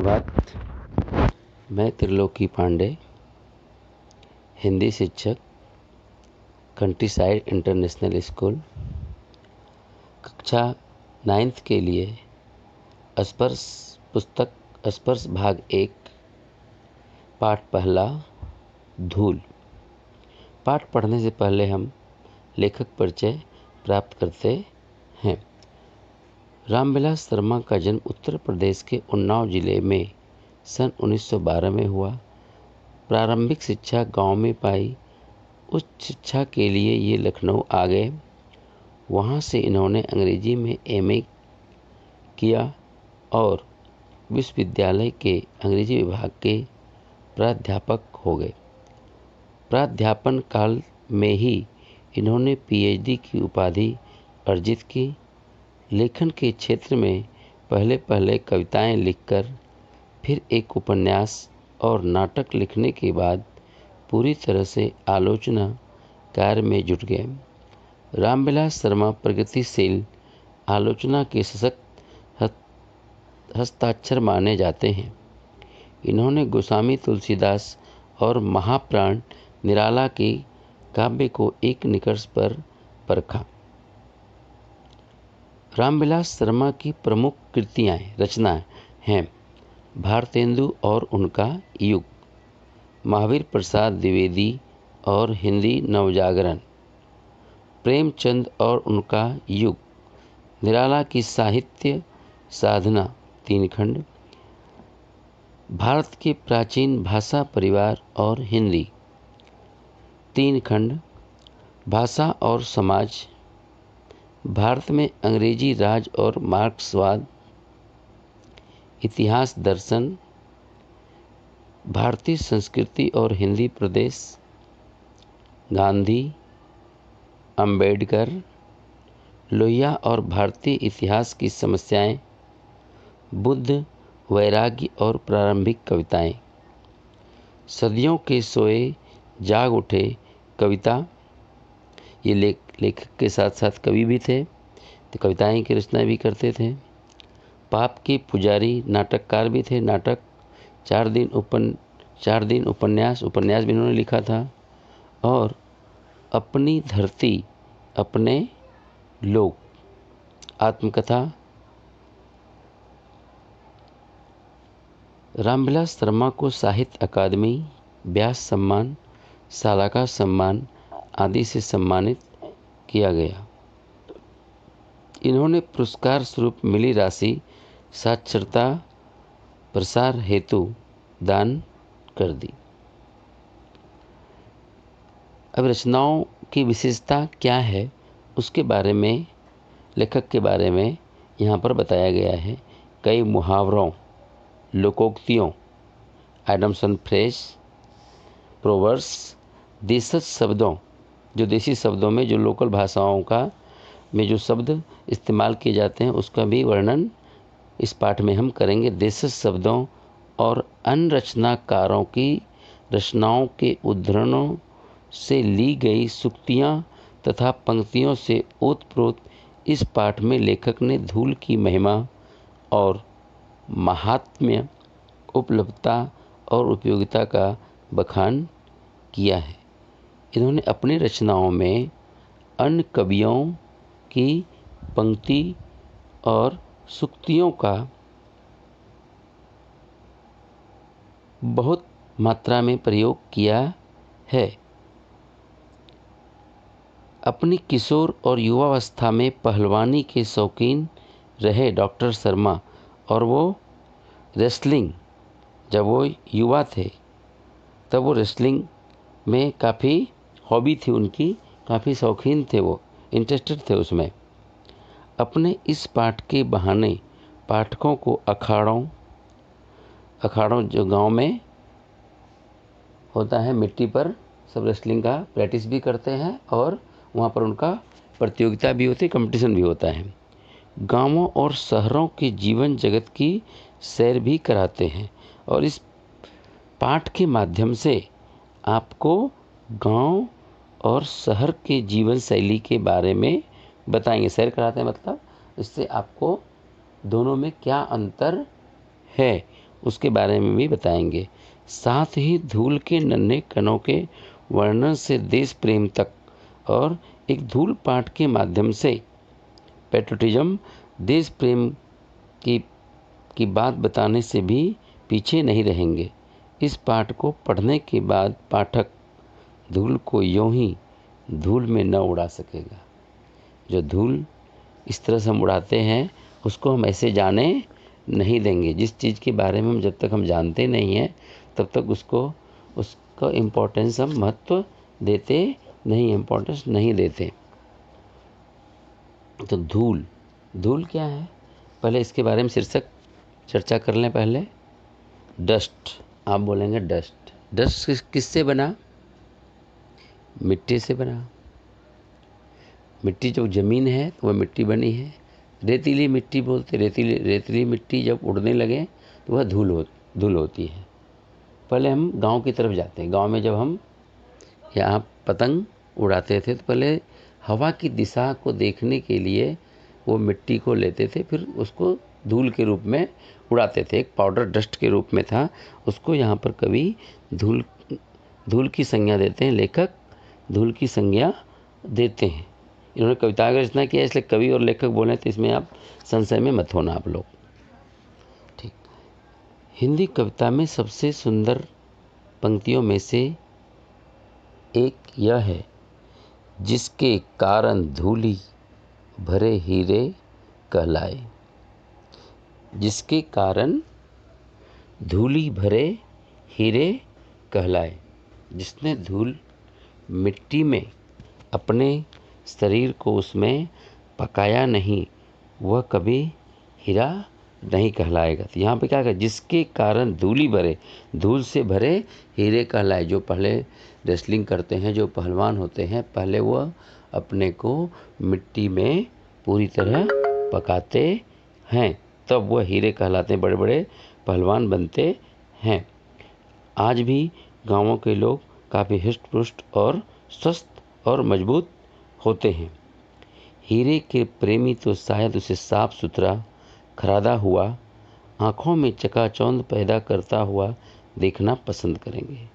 धन्यवाद। मैं त्रिलोकी पांडे, हिंदी शिक्षक, कंट्री साइड इंटरनेशनल स्कूल, कक्षा 9th के लिए स्पर्श पुस्तक स्पर्श भाग 1 पाठ पहला धूल। पाठ पढ़ने से पहले हम लेखक परिचय प्राप्त करते हैं। रामविलास शर्मा का जन्म उत्तर प्रदेश के उन्नाव जिले में सन 1912 में हुआ। प्रारंभिक शिक्षा गांव में पाई। उच्च शिक्षा के लिए ये लखनऊ आ गए। वहां से इन्होंने अंग्रेजी में एमए किया और विश्वविद्यालय के अंग्रेजी विभाग के प्राध्यापक हो गए। प्राध्यापन काल में ही इन्होंने पीएचडी की उपाधि अर्जित की। लेखन के क्षेत्र में पहले कविताएं लिखकर फिर एक उपन्यास और नाटक लिखने के बाद पूरी तरह से आलोचना कार्य में जुट गए। रामविलास शर्मा प्रगतिशील आलोचना के सशक्त हस्ताक्षर माने जाते हैं। इन्होंने गोस्वामी तुलसीदास और महाप्राण निराला के काव्य को एक निष्कर्ष पर परखा। रामविलास शर्मा की प्रमुख रचनाएं हैं भारतेंदु और उनका युग, महावीर प्रसाद द्विवेदी और हिंदी नवजागरण, प्रेमचंद और उनका युग, निराला की साहित्य साधना 3 खंड, भारत के प्राचीन भाषा परिवार और हिंदी 3 खंड, भाषा और समाज, भारत में अंग्रेजी राज और मार्क्सवाद, इतिहास दर्शन, भारतीय संस्कृति और हिंदी प्रदेश, गांधी, अंबेडकर, लोहिया और भारतीय इतिहास की समस्याएं, बुद्ध, वैराग्य और प्रारंभिक कविताएं, सदियों के सोए जाग उठे कविता। ये लेखक के साथ साथ कवि भी थे, तो कविताएं की रचना भी करते थे। पाप के पुजारी नाटककार भी थे। नाटक 4 दिन उपन्यास भी इन्होंने लिखा था। और अपनी धरती अपने लोग आत्मकथा। रामविलास शर्मा को साहित्य अकादमी, व्यास सम्मान, सालाका सम्मान आदि से सम्मानित किया गया। इन्होंने पुरस्कार स्वरूप मिली राशि साक्षरता प्रसार हेतु दान कर दी। अब रचनाओं की विशेषता क्या है उसके बारे में, लेखक के बारे में यहाँ पर बताया गया है। कई मुहावरों, लोकोक्तियों, एडम्सन फ्रेज, प्रोवर्ब्स, देशज शब्दों, जो देसी शब्दों में जो लोकल भाषाओं का में जो शब्द इस्तेमाल किए जाते हैं उसका भी वर्णन इस पाठ में हम करेंगे। देशज शब्दों और अन्य रचनाकारों की रचनाओं के उद्धरणों से ली गई सूक्तियाँ तथा पंक्तियों से ओतप्रोत इस पाठ में लेखक ने धूल की महिमा और महात्म्य, उपलब्धता और उपयोगिता का बखान किया है। इन्होंने अपनी रचनाओं में अन्य कवियों की पंक्ति और सूक्तियों का बहुत मात्रा में प्रयोग किया है। अपनी किशोर और युवावस्था में पहलवानी के शौकीन रहे डॉक्टर शर्मा, और वो रेसलिंग, जब वो युवा थे तब वो रेसलिंग में काफ़ी हॉबी थी उनकी, काफ़ी शौकीन थे, वो इंटरेस्टेड थे उसमें। अपने इस पाठ के बहाने पाठकों को अखाड़ों जो गांव में होता है, मिट्टी पर सब रेसलिंग का प्रैक्टिस भी करते हैं और वहाँ पर उनका प्रतियोगिता भी होती है, कंपटीशन भी होता है। गांवों और शहरों के जीवन जगत की सैर भी कराते हैं और इस पाठ के माध्यम से आपको गांव और शहर के जीवन शैली के बारे में बताएंगे। सैर कराते हैं मतलब इससे आपको दोनों में क्या अंतर है उसके बारे में भी बताएंगे। साथ ही धूल के नन्हे कणों के वर्णन से देश प्रेम तक और एक धूल पाठ के माध्यम से पेट्रोटिज्म देश प्रेम की बात बताने से भी पीछे नहीं रहेंगे। इस पाठ को पढ़ने के बाद पाठक धूल को यूं ही धूल में न उड़ा सकेगा। जो धूल इस तरह से हम उड़ाते हैं उसको हम ऐसे जाने नहीं देंगे। जिस चीज़ के बारे में हम जब तक हम जानते नहीं हैं तब तक उसका इम्पोर्टेंस हम महत्व देते नहीं, इम्पोर्टेंस नहीं देते। तो धूल क्या है, पहले इसके बारे में शीर्षक चर्चा कर लें। पहले डस्ट, आप बोलेंगे डस्ट किससे बना? मिट्टी से बना। मिट्टी जो ज़मीन है तो वह मिट्टी बनी है। रेतीली मिट्टी बोलते, रेतीली मिट्टी जब उड़ने लगे तो वह धूल होती है। पहले हम गांव की तरफ जाते हैं। गांव में जब हम यहाँ पतंग उड़ाते थे तो पहले हवा की दिशा को देखने के लिए वो मिट्टी को लेते थे, फिर उसको धूल के रूप में उड़ाते थे। एक पाउडर डस्ट के रूप में था। उसको यहाँ पर कवि धूल की संज्ञा देते हैं, लेखक धूल की संज्ञा देते हैं। इन्होंने कविता का रचना किया इसलिए कवि और लेखक बोले, तो इसमें आप संशय में मत होना आप लोग। ठीक। हिंदी कविता में सबसे सुंदर पंक्तियों में से एक यह है, जिसके कारण धूली भरे हीरे कहलाए। जिसके कारण धूली भरे हीरे कहलाए। जिसने धूल मिट्टी में अपने शरीर को उसमें पकाया नहीं, वह कभी हीरा नहीं कहलाएगा। तो यहाँ पे क्या कहा, जिसके कारण धूली भरे, धूल से भरे हीरे कहलाए। जो पहले रेसलिंग करते हैं, जो पहलवान होते हैं, पहले वह अपने को मिट्टी में पूरी तरह पकाते हैं, तब वह हीरे कहलाते हैं, बड़े बड़े पहलवान बनते हैं। आज भी गांवों के लोग काफ़ी हृष्ट पुष्ट और स्वस्थ और मजबूत होते हैं। हीरे के प्रेमी तो शायद उसे साफ सुथरा खरादा हुआ, आँखों में चकाचौंध पैदा करता हुआ देखना पसंद करेंगे।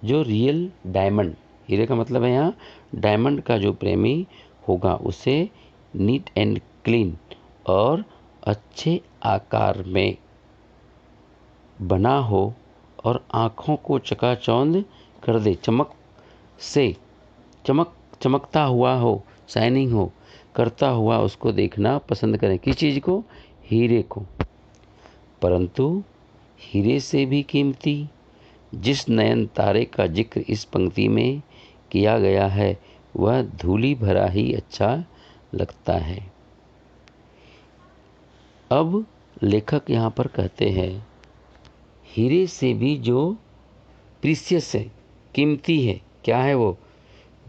जो रियल डायमंड, हीरे का मतलब है यहाँ डायमंड का जो प्रेमी होगा, उसे नीट एंड क्लीन और अच्छे आकार में बना हो और आँखों को चकाचौंध कर दे, चमकता हुआ हो, शाइनिंग हो करता हुआ उसको देखना पसंद करें। किस चीज़ को? हीरे को। परंतु हीरे से भी कीमती जिस नयन तारे का जिक्र इस पंक्ति में किया गया है, वह धूली भरा ही अच्छा लगता है। अब लेखक यहाँ पर कहते हैं, हीरे से भी जो प्रीशियस है, कीमती है, क्या है वो?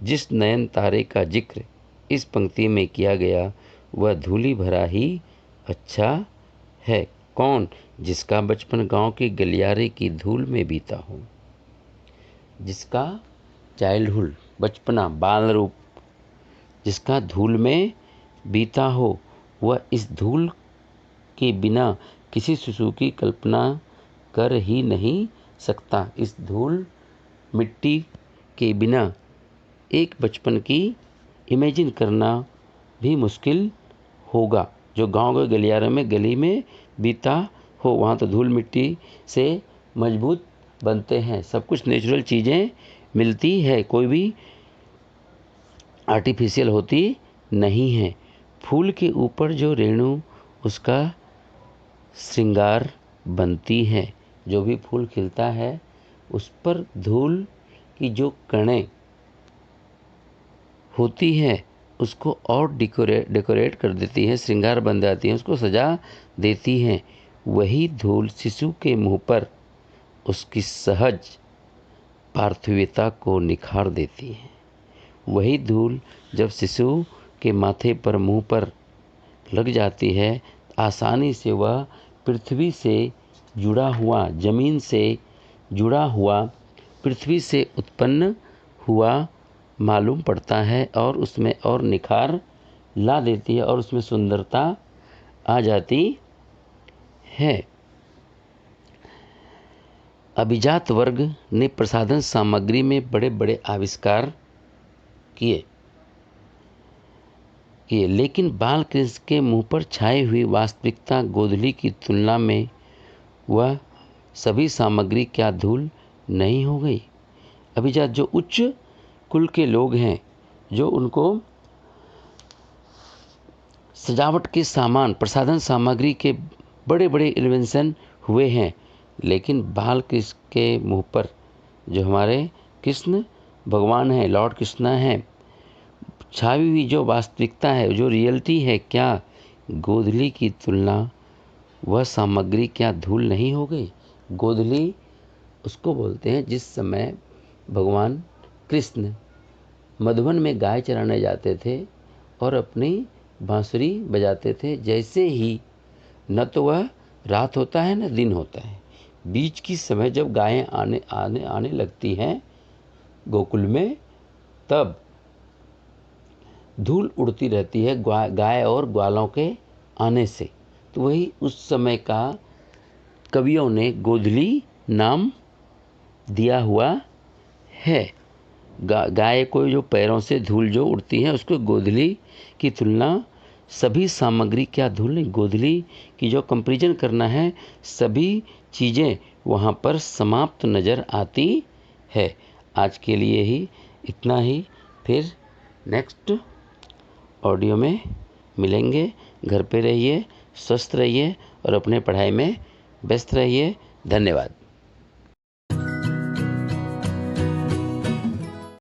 जिस नयन तारे का जिक्र इस पंक्ति में किया गया, वह धूली भरा ही अच्छा है। कौन? जिसका बचपन गांव के गलियारे की धूल में बीता हो। जिसका चाइल्डहुड, बचपना, बाल रूप जिसका धूल में बीता हो, वह इस धूल के बिना किसी शिशु की कल्पना कर ही नहीं सकता। इस धूल मिट्टी के बिना एक बचपन की इमेजिन करना भी मुश्किल होगा। जो गांव के गलियारे में, गली में बीता हो, वहाँ तो धूल मिट्टी से मजबूत बनते हैं। सब कुछ नेचुरल चीज़ें मिलती है, कोई भी आर्टिफिशियल होती नहीं है। फूल के ऊपर जो रेणु उसका श्रृंगार बनती है। जो भी फूल खिलता है उस पर धूल की जो कणें होती है उसको और डेकोरेट कर देती है, श्रृंगार बन जाती है, उसको सजा देती हैं। वही धूल शिशु के मुंह पर उसकी सहज पार्थिवता को निखार देती है। वही धूल जब शिशु के माथे पर, मुंह पर लग जाती है, आसानी से वह पृथ्वी से जुड़ा हुआ, जमीन से जुड़ा हुआ, पृथ्वी से उत्पन्न हुआ मालूम पड़ता है और उसमें और निखार ला देती है और उसमें सुंदरता आ जाती है। अभिजात वर्ग ने प्रसाधन सामग्री में बड़े बड़े आविष्कार किए, लेकिन बालकृष्ण के मुंह पर छाई हुई वास्तविकता गोधली की तुलना में वह सभी सामग्री क्या धूल नहीं हो गई। अभिजात जो उच्च कुल के लोग हैं, जो उनको सजावट के सामान, प्रसाधन सामग्री के बड़े बड़े इन्वेंशन हुए हैं, लेकिन बालकृष्ण के मुंह पर, जो हमारे कृष्ण भगवान हैं, लॉर्ड कृष्णा हैं, छाई हुई जो वास्तविकता है, जो रियलिटी है, क्या गोधली की तुलना वह सामग्री क्या धूल नहीं हो गई। गोधली उसको बोलते हैं जिस समय भगवान कृष्ण मधुबन में गाय चराने जाते थे और अपनी बांसुरी बजाते थे। जैसे ही न तो वह रात होता है न दिन होता है, बीच की समय जब गायें आने लगती हैं गोकुल में, तब धूल उड़ती रहती है गाय और ग्वालों के आने से। तो वही उस समय का कवियों ने गोधली नाम दिया हुआ है। गाय को जो पैरों से धूल जो उड़ती है उसको गोधली की तुलना सभी सामग्री क्या धूल नहीं। गोधली की जो कंपैरिजन करना है, सभी चीज़ें वहाँ पर समाप्त नज़र आती है। आज के लिए ही इतना ही, फिर नेक्स्ट ऑडियो में मिलेंगे। घर पे रहिए, स्वस्थ रहिए और अपने पढ़ाई में व्यस्त रहिए। धन्यवाद।